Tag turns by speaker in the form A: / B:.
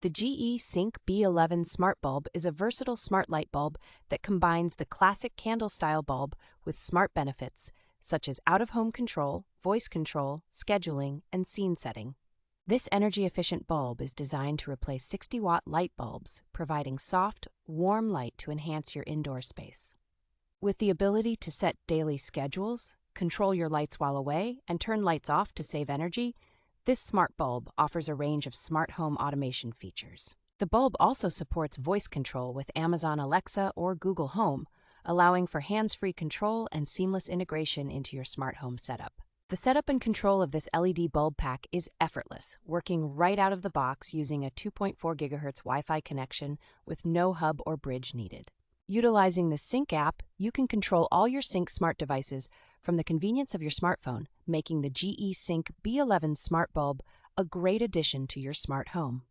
A: The CYNC B11 smart bulb is a versatile smart light bulb that combines the classic candle-style bulb with smart benefits such as out-of-home control, voice control, scheduling, and scene setting. This energy-efficient bulb is designed to replace 60-watt light bulbs, providing soft, warm light to enhance your indoor space. With the ability to set daily schedules, control your lights while away, and turn lights off to save energy, this smart bulb offers a range of smart home automation features. The bulb also supports voice control with Amazon Alexa or Google Home, allowing for hands-free control and seamless integration into your smart home setup. The setup and control of this LED bulb pack is effortless, working right out of the box using a 2.4 GHz Wi-Fi connection with no hub or bridge needed. Utilizing the CYNC app, you can control all your CYNC smart devices from the convenience of your smartphone, making the CYNC B11 smart bulb a great addition to your smart home.